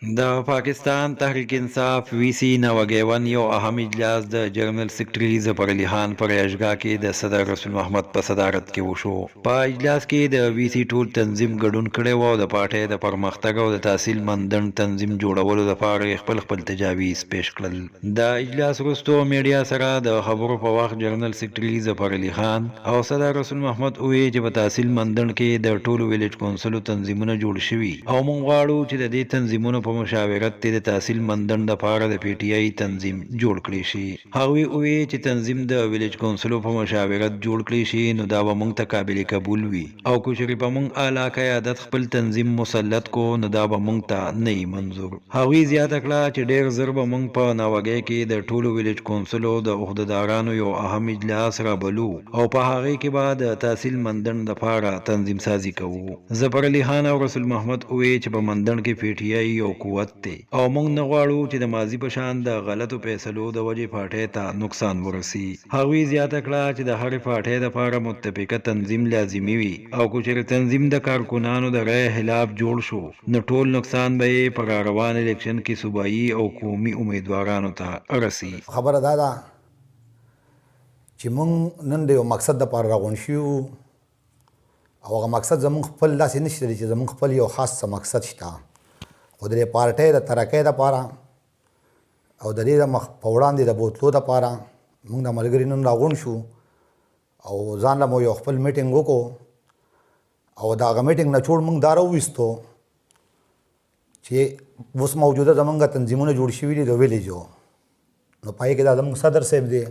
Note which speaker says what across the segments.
Speaker 1: د پاکستان تحریک انصاف وی سی نوګیون یو اهم اجلاس د جنرال سیکریټری ظفر علي خان پر اشغا کې د صدر رسول محمد په صدارت کې وشو. په اجلاس کې د وی سی ټول تنظیم ګډون کړی و او د پارټۍ د پرمختګ او د تحصیل مندن تنظیم جوړولو لپاره خپل تجاویز پیش کړل. د اجلاس وروسته میډیا سره د خبرو په وخت جنرال سیکریټری ظفر علي خان او صدر رسول محمد وی چې په تحصیل مندن کې د ټولو ویلیج کونسلو تنظیمونه جوړ شوي او مونږ غواړو چې د دې تنظیمونو په مشاورت د تحصیل مندن د پاره د پی ټی آی تنظیم جوړ کړی شي. هغوی وی چې تنظیم د ویلیج کونسلو په مشاورت جوړ کړی شي نو دا به مونږ ته قابل قبول وي او کو چې په مونږ اعلی قیادت خپل تنظیم مسلط کو نو دا به مونږ ته نه منظور. هغوی زیاته کړه چې ډیر زر به مونږ په ناوګي کې د ټولو ویلیج کونسلو د عہدیدارانو یو اهم اجلاس را بلو او په هغه کې به د تحصیل مندن د پاره تنظیم سازی کوو. ظفر علي خان او رسول محمد وی چې په مندن کې پی ټی آی یو قوت دی او موږ نه غواړو چې د ماضی په شان د غلطو فیصلو د وجې پارټۍ ته نقصان ورسي. هغوی زیاته کړه چې د هرې پارټۍ لپاره متفقه تنظیم لازمي وي او که چېرې تنظیم د کارکنانو د رای خلاف جوړ شو نو ټول نقصان به یې په راروان الیکشن کې صوبایي او قومي امیدوارانو ته رسي.
Speaker 2: خبره دا ده چې موږ نن د یو مقصد دپاره راغونډ شوي او هغه مقصد زموږ خپل داسې نشته دی چې زموږ خپل یو خاص مقصد شته، خو د دې پارټۍ د ترقۍ دپاره او د دې د مخ په وړاندې د بوتلو دپاره موږ د ملګري نن راغونډ شو او ځان له مو یو خپل میټینګ وکړو او د هغه میټینګ نه چوړ موږ دا راوویستو چې اوس موجوده زموږ تنظیمونه جوړ شوي دي د ویلیجو، نو پای کې دا زموږ صدر صاحب دی،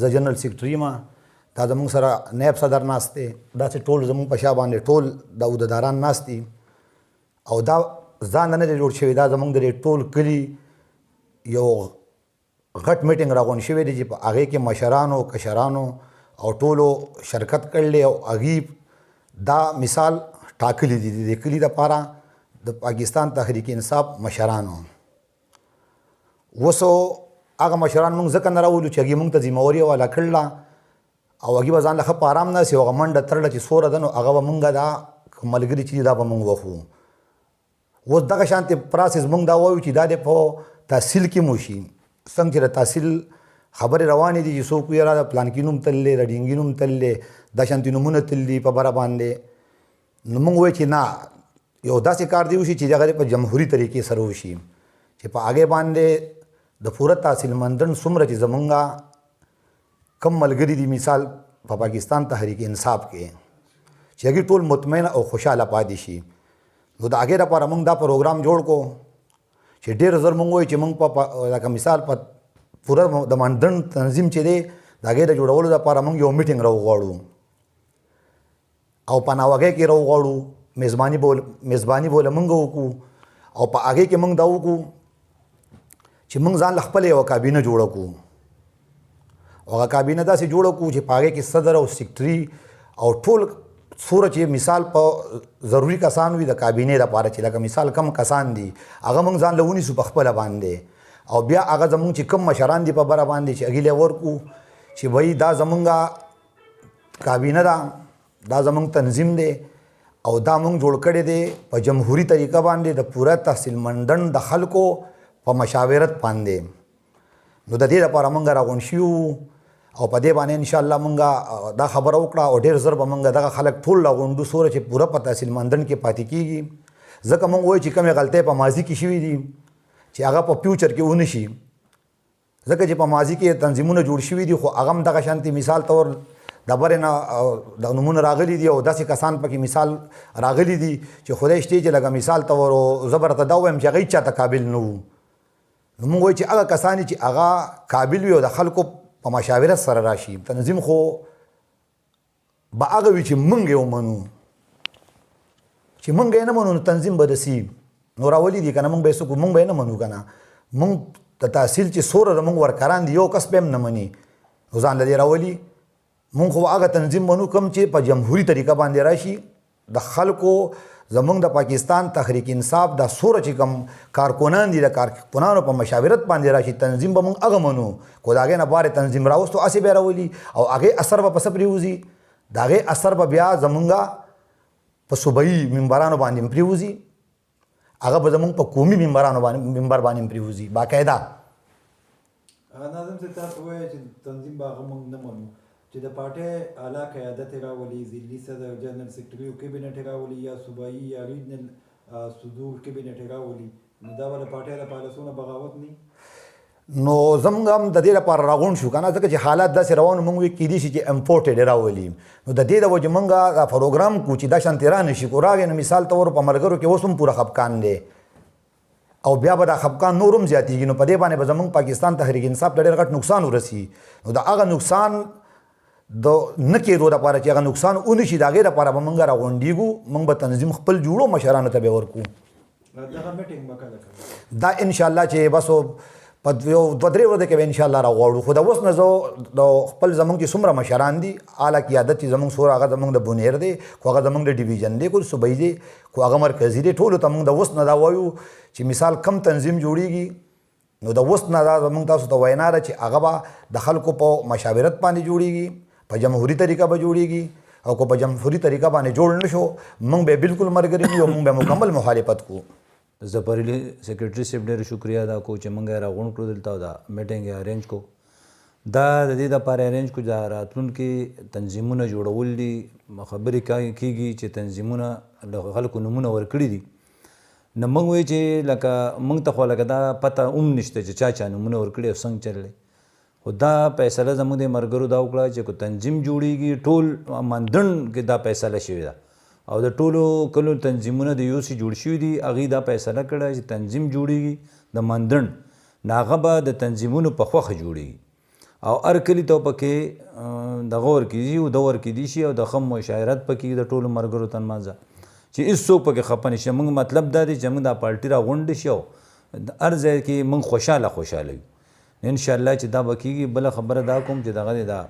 Speaker 2: زه جنرال سیکرټري یم، دا زموږ سره نایب صدر ناست دی، داسې ټول زموږ په شا باندې ټول د عہدیداران ناست دي او دا ځان نه دی جوړ شوی، دا زموږ د ټول کلي یو غټ میټینګ راغونډ شوی دی چې په هغې کې مشرانو کشرانو او ټولو شرکت کړلی او هغوی دا مثال ټاکلی دي د کلي دپاره د پاکستان تحریک انصاف مشرانو. اوس هغه مشران موږ ځکه نه راولو چې هغوی موږ ته ذمهواري حواله کړله او هغوی به ځان له ښه په ارام ناست وي او هغه منډه ترړه چې څوره ده نو هغه به موږ دا ملګري چې دا به موږ وخو. اوس دغه شانتې پراسس موږ دا وایو چې دا د په تحصیل کې مو شي، څنګه چې د تحصیل خبرې روانې دي چې څوک یاره د پلانکي نوم تللی د ډینګي نوم تللی دا شانتې نومونه تللي په بره باندې، نو موږ وایو چې نه یو داسې کار دی وشي چې هغه په جمهوري طریقې سره وشي چې په هغې باندې د پوره تحصیل مندن څومره چې زمونږ کم ملګري دي مثال په پاکستان تحریک انصاف کې چې هغوی ټول مطمئن او خوشحاله پاتې شي. نو د هغې لپاره موږ دا پروګرام جوړ کړو چې ډېر زر موږ وایو چې موږ په لکه مثال په پوره د مندن تنظیم چې دی د هغې د جوړولو لپاره موږ یو میټینګ راوغواړو او په ناوګۍ کې راوغواړو، میزباني بوله موږ وکړو او په هغې کې موږ دا وکړو چې موږ ځان له خپله یوه کابینه جوړه کړو او هغه کابینه داسې جوړه کړو چې په هغې کې صدر او سیکرټري او ټول څوره چې مثال په ضروري کسان وي د کابینې لپاره چې لکه مثال کم کسان دي هغه موږ ځان له ونیسو په خپله باندې او بیا هغه زموږ چې کم مشران دي په بره باندې چې هغوی له ورکړو چې وایي دا زموږ کابینه ده، دا زموږ تنظیم دی او دا موږ جوړ کړی دی په جمهوري طریقه باندې د پوره تحصیل مندن د خلکو په مشاورت باندې. نو د دې لپاره موږ راغونډ شوي او په دې باندې انشاءالله موږ دا خبره وکړه او ډېر زر به موږ دغه خلک ټول راغونډو څومره چې پوره په تحصیل مندن کې پاتې کېږي، ځکه موږ وایو چې کومې غلطۍ په ماضي کې شوي دي چې هغه په فیوچر کې ونه شي، ځکه چې په ماضي کې تنظیمونه جوړ شوي دي خو هغه هم دغه شانتې مثال طور د برې نه د نومونه راغلي دي او داسې کسان پکې مثال راغلي دي چې خدای شته چې لکه مثال طور زه به راته دا ووایم چې هغوی چاته قابل نه وو. نو موږ وایو چې هغه کسان چې هغه قابل وي او د خلکو په مشاورت سره راشي، تنظیم خو به هغه وي چې موږ یې ومنو، چې موږ یې نه منو نو تنظیم به دسي نو راولي دي که نه موږ به یې څه کړو، موږ به یې نه منو که نه موږ د تحصیل چې څومره زموږ ورکران دي یو کس به هم نه مني نو ځان له دې راولي. موږ خو هغه تنظیم منو کوم چې په جمهوري طریقه باندې راشي، د خلکو زمونږ د پاکستان تحریک انصاف دا څومره چې کوم کارکنان دي د کارکنانو په مشاورت باندې راشي تنظیم به موږ هغه منو، خو د هغې نه بارې تنظیم راوستو هسې به یې راولي او هغې اثر به په څه پرېوځي، د هغې اثر به بیا زمونږ په صوبایي ممبرانو باندې هم پرېوځي، هغه به زمونږ په قومي منبر باندې پرېوځي باقاعده.
Speaker 1: ناظم صاحب تاسو وایئ چې تنظیم به هغه موږ نه منو چې د پارټۍ اعلی قیادت یې راولي، ضلعي صدر، جنرال سیکرټري او کیبینټ یې راولي یا صوبایي یا ریجنل صدور کیبینټ یې راولي، نو دا به د پارټۍ لپاره څومره بغاوت نه وي؟
Speaker 2: نو زمونږ هم د دې لپاره راغونډ شو که نه، ځکه چې حالات داسې روان موږ وی کیدای شي چې امپورټډ یې راولي. نو د دې د وجې موږ دا پروګرام کو چې دا شانتې را نه شي کو راغی. نو مثال طور په ملګرو کې اوس هم پوره خفقان دی او بیا به دا خفقان نور هم زیاتېږي. نو په دې باندې به زمونږ پاکستان تحریک انصاف ته ډېر غټ نقصان ورسي. نو د هغه نقصان د نه کېدو لپاره چې هغه نقصان ونه شي، د هغې لپاره به موږ راغونډېږو، موږ به تنظیم خپل جوړو، مشرانو ته به یې ورکړو. دا انشاءالله چې بس په یو 2-3 ورځې کې به انشاءالله راغواړو. خو د اوس نه زه د خپل زمونږ چې څومره مشران دي اعلی قیادت چې زمونږ سور هغه زمونږ د بونیر دی، خو هغه زمونږ د ډیویژن دی، کو صوبایي دی، خو هغه مرکزي دی، ټولو ته موږ د اوس نه دا وایو چې مثال کم تنظیم جوړیږي نو د اوس نه دا زمونږ تاسو ته وینا ده چې هغه به د خلکو په مشاورت باندې جوړیږي، په جمهوري طریقه به جوړیږي. او کو په جمهوري طریقه باندې جوړ نه شو موږ به بالکل ملګري نه یو، موږ به مکمل مخالفت کوو.
Speaker 3: د ظفرعلي سیکرټري صاحب ډېر شکریه ادا کوو چې موږ یې راغونډ کړو دلته او دا میټینګ یې ارینج کو. دا د دې دپاره ارینج کو چې راتلونکي تنظیمونه جوړول دي، خبرې کېږي چې تنظیمونه له خلکو نومونه ورکړي دي. نو موږ وایو چې لکه موږ ته خو لکه دا پته هم نشته چې چا نومونه ورکړي او څنګه چللی. خو دا فیصله زموږ د ملګرو دا وکړه چې که تنظیم جوړیږي ټول مندڼ کې دا فیصله شوې ده او د ټولو کلو تنظیمونه د یو سي جوړ شوي دي، هغې دا فیصله کړه چې تنظیم جوړیږي د مندڼ، نو هغه به د تنظیمونو په خوښه جوړیږي او هر کلي ته پکې دغه ورکېږي او د ورکېدي شي او د ښه مشاورت پکې د ټولو ملګرو ترمنځ چې هېڅوک پکې خفه نه شي. موږ مطلب دا دی چې موږ دا پارټي راغونډ شي او هر ځای کې موږ خوشحاله وي. انشاءالله چې دا به کېږي. بله خبره دا کوم چې دغه دا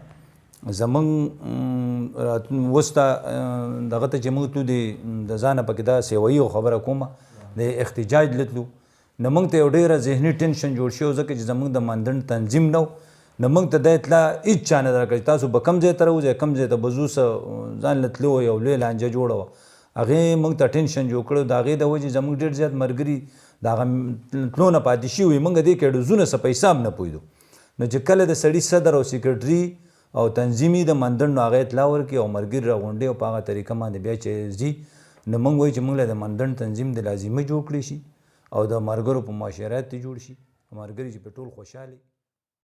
Speaker 3: زمونږ اوس ته دغه ته چې موږ تلو د ځانه پکې دا سیوایي خبره کومه د احتجاج لتلو، نو موږ ته یو ډېره ذهني ټینشن جوړ شوی ځکه چې زموږ د مندڼ تنظیم نه و. نو موږ ته دا اطلاع هېڅ چا نه درکړه چې تاسو به کوم ځای ته راوځئ، کوم ځای ته به ځو، ځان له تلو یو لوی لانجه جوړه وه. هغې موږ ته ټینشن جوړ کړی. د هغې د وجې زموږ ډېر زیات ملګري د هغه تلو نه پاتې شوي. موږ دې کې ډزونه څه پیسه هم نه پوهېدو. نو چې کله د سړي صدر او سیکرټري او تنظیمي د مندڼ نو هغه اطلاع ورکړي او ملګري راغونډي او په هغه طریقه باندې بیا چې ځي، نو موږ وایو چې موږ له د مندڼ تنظیم د لازمه جوړ کړی شي او د ملګرو په معاشرت جوړ شي، ملګري چې په ټول خوشحالي